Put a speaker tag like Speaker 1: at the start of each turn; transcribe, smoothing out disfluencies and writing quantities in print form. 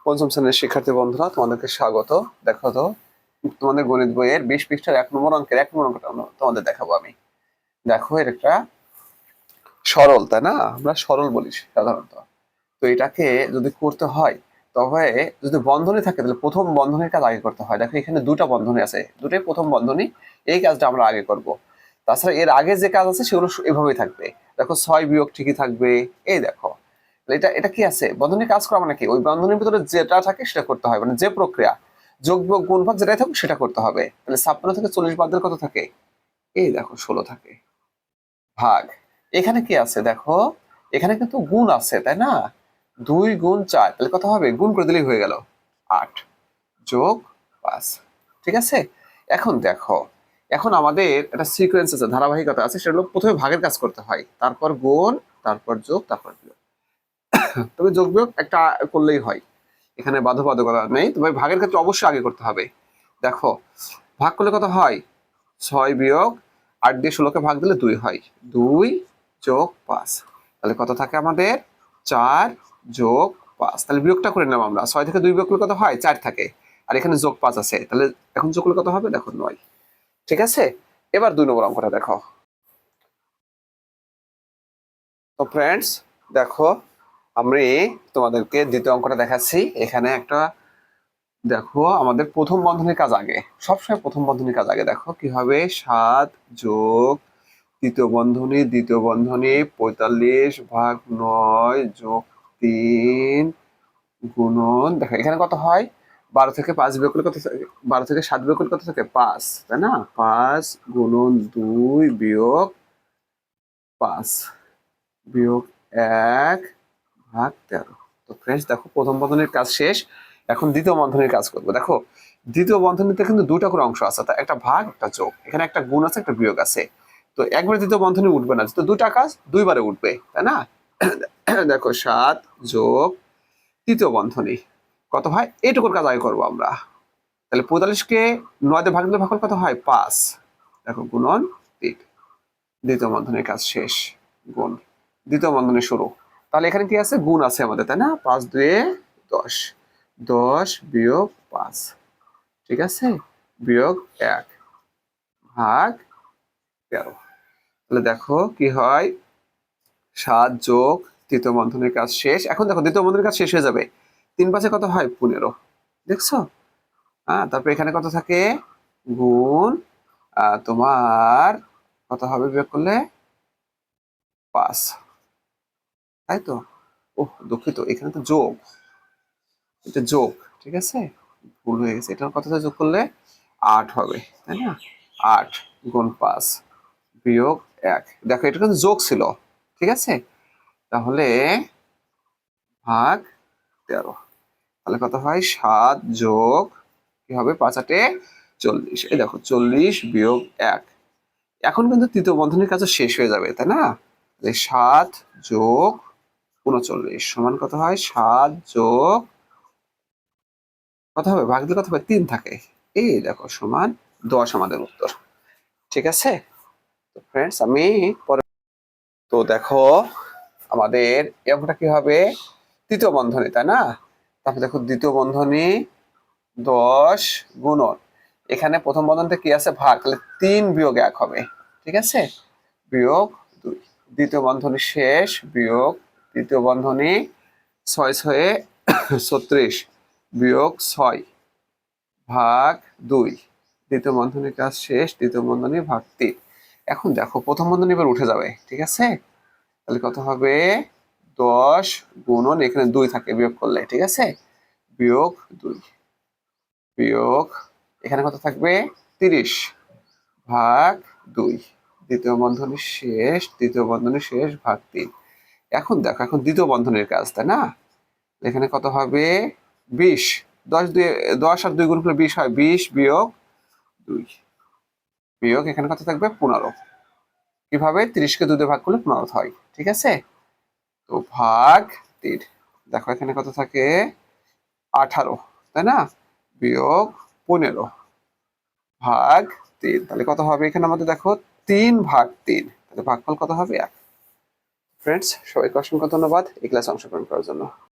Speaker 1: পঞ্চম শ্রেণীর শিক্ষার্থী বন্ধুরা, তোমাদেরকে স্বাগত। দেখো তো, তোমাদের গণিত বইয়ের 20 পৃষ্ঠার 1 নম্বর অঙ্কের 1 নম্বর অঙ্কটা তোমাদের দেখাবো আমি। দেখো, এর একটা সরল, তাই না? আমরা সরল বলি সাধারণত। তো এটাকে যদি করতে হয়, তবে যদি বন্ধনী থাকে তাহলে প্রথম বন্ধনীর কাজ আগে করতে হয়। দেখো, এখানে দুটা বন্ধনী আছে, দুটোই প্রথম বন্ধনী। এই কাজটা আমরা আগে করব। তাছাড়া এর আগে যে কাজ আছে সেগুলো এভাবেই থাকবে। দেখো, 6 বিয়োগ ঠিকই থাকবে। এই দেখো, এটা এটা কি আছে, বন্ধনীর কাজ করা মানে কি, ওই বন্ধনীর ভিতরে যেটা থাকে সেটা করতে হয়, মানে যে প্রক্রিয়া যোগ বিয়োগ গুণ ভাগ যেটাই থাকুক সেটা করতে হবে। তাহলে 56 থেকে 40 বাদ দিলে কত থাকে? এই দেখো, 16 থাকে। ভাগ, এখানে কি আছে দেখো, এখানে কিন্তু গুণ আছে, তাই না? 2 গুণ 4, তাহলে কত হবে? গুণ করে দিলেই হয়ে গেল 8 যোগ 5। ঠিক আছে। এখন দেখো, এখন আমাদের একটা সিকোয়েন্স আছে, ধারাবাহিকতা আছে। সেটা হলো প্রথমে ভাগের কাজ করতে হয়, তারপর গুণ, তারপর যোগ, তারপর বিয়োগ। তবে যোগ বিয়োগ একটা করলেই হয়, এখানে বাধ্যবাধকতা নেই। তবে ভাগের ক্ষেত্রে অবশ্যই আগে করতে হবে। দেখো, ভাগ করলে কত হয়? 6 বিয়োগ 8 দিয়ে 16কে ভাগ দিলে 2 হয়। 2 যোগ 5, তাহলে কত থাকে আমাদের? 4 যোগ 5। তাহলে বিয়োগটা করে নিলাম আমরা। 6 থেকে 2 বিয়োগ করলে কত হয়? 4 থাকে। আর এখানে যোগ 5 আছে, তাহলে এখন যোগ করলে কত হবে? দেখো, 9। ঠিক আছে। এবার 2 নম্বর অঙ্কটা দেখো। তো ফ্রেন্ডস, দেখো, আমি তোমাদেরকে দ্বিতীয় অঙ্কটা দেখাচ্ছি। এখানে একটা, দেখো, আমাদের প্রথম বন্ধনীর কাজ আগে, সবসময় প্রথম বন্ধনীর কাজ আগে। দেখো কি হবে, 7 যোগ দ্বিতীয় বন্ধনী 45 ভাগ 9 যোগ 3 গুণন, দেখো এখানে কত হয়? 12 থেকে 5 বিয়োগ করলে কত থাকে? 12 থেকে 7 বিয়োগ করলে কত থাকে? 5, তাই না? 5 গুণন 2 বিয়োগ 5 বিয়োগ 1 ভাগ 13। তো ফ্রেন্ডস, দেখো, প্রথম বন্ধনীর কাজ শেষ। এখন দ্বিতীয় বন্ধনীর কাজ করবো। দেখো, দ্বিতীয় বন্ধনীতে কিন্তু দুটা করে অংশ আছে, একটা ভাগ, একটা যোগ। এখানে একটা গুণ আছে, একটা বিয়োগ আছে। তো একবারে দ্বিতীয় বন্ধনী উঠবে না, তো দুটা কাজ দুইবারে উঠবে, তাই না? দেখো, 7 যোগ তৃতীয় বন্ধনী কত হয়? এইটুকুর কাজ আগে করবো আমরা। তাহলে 45কে 9 দিয়ে ভাগ দিলে ভাগ কত হয়? 5। দেখো, গুণন 3। দ্বিতীয় বন্ধনীর কাজ শেষ। গুণ, দ্বিতীয় বন্ধনী শুরু। তাহলে এখানে কি আছে? গুণ আছে আমাদের, তাই না? 5 2 10, 10 বিয়োগ 5, ঠিক আছে, বিয়োগ 1 ভাগ 13। তাহলে দেখো কি হয়, 7 যোগ তৃতীয় বন্ধনীর কাজ শেষ। এখন দেখো, দ্বিতীয় বন্ধনীর কাজ শেষ হয়ে যাবে। 3 5 কত হয়? 15। দেখছো? হ্যাঁ, তারপর এখানে কত থাকে? গুণ, তোমার কত হবে বিয়োগ করলে? 5, তাই তো? ওহ, দুঃখিত, এখানে তো যোগ, এটা যোগ। ঠিক আছে, ভুল হয়ে গেছে। এটার কতটা যোগ করলে 8 হবে, তাই না? 8 গুণ 5 বিয়োগ 1। দেখো, এটা কিন্তু যোগ ছিল। ঠিক আছে, তাহলে ভাগ 13। তাহলে কত হয়? 7 যোগ, কি হবে, 5 8 40। এই দেখো, 40 বিয়োগ 1। এখন কিন্তু তৃতীয় বন্ধনীর কাজ শেষ হয়ে যাবে, তাই না? 7 যোগ 39 সমান কত হয়? 7 যোগ কত হবে? ভাগ দিলে কত হবে? 3 থাকে। এই দেখো, সমান 10 আমাদের উত্তর। ঠিক আছে। তো ফ্রেন্ডস, আমি পরে, তো দেখো, আমাদের এই অঙ্কটা কি হবে? তৃতীয় বন্ধনী, তাই না? তারপর দেখো, দ্বিতীয় বন্ধনী 10 গুণন, এখানে প্রথম বন্ধনীতে কি আছে? ভাগ, তাহলে 3 বিয়োগ 1 হবে। ঠিক আছে, বিয়োগ 2। দ্বিতীয় বন্ধনী শেষ, বিয়োগ তৃতীয় বন্ধনী 6 6 36 বিয়োগ 6 ভাগ 2। দ্বিতীয় বন্ধনীর কাজ শেষ, তৃতীয় বন্ধনী ভাগ 3। এখন দেখো, প্রথম বন্ধনী এবার উঠে যাবে। ঠিক আছে, তাহলে কত হবে? 10 গুণন, এখানে 2 থাকে বিয়োগ করলে, ঠিক আছে, বিয়োগ 2 বিয়োগ, এখানে কত থাকবে? 30 ভাগ 2। দ্বিতীয় বন্ধনী শেষ, তৃতীয় বন্ধনী শেষ, ভাগ 3। এখন দেখো, এখন দ্বিতীয় বন্ধনীর কাজ, তাই না? এখানে কত হবে? 20। 10 আর 2 গুণ করলে 20 হয়। 20 বিয়োগ 2 বিয়োগ, এখানে কত থাকবে? 15। কিভাবে? 30কে 2 দিয়ে ভাগ করলে 15 হয়। ঠিক আছে, তো ভাগ 3। দেখো, এখানে কত থাকে? 18, তাই না? বিয়োগ 15 ভাগ 3। তাহলে কত হবে এখানে আমাদের? দেখো, 3 ভাগ 3, তাহলে ভাগফল কত হবে? 1। ফ্রেন্ডস, সবাইকে অসংখ্য ধন্যবাদ এই ক্লাসে অংশগ্রহণ করার জন্য।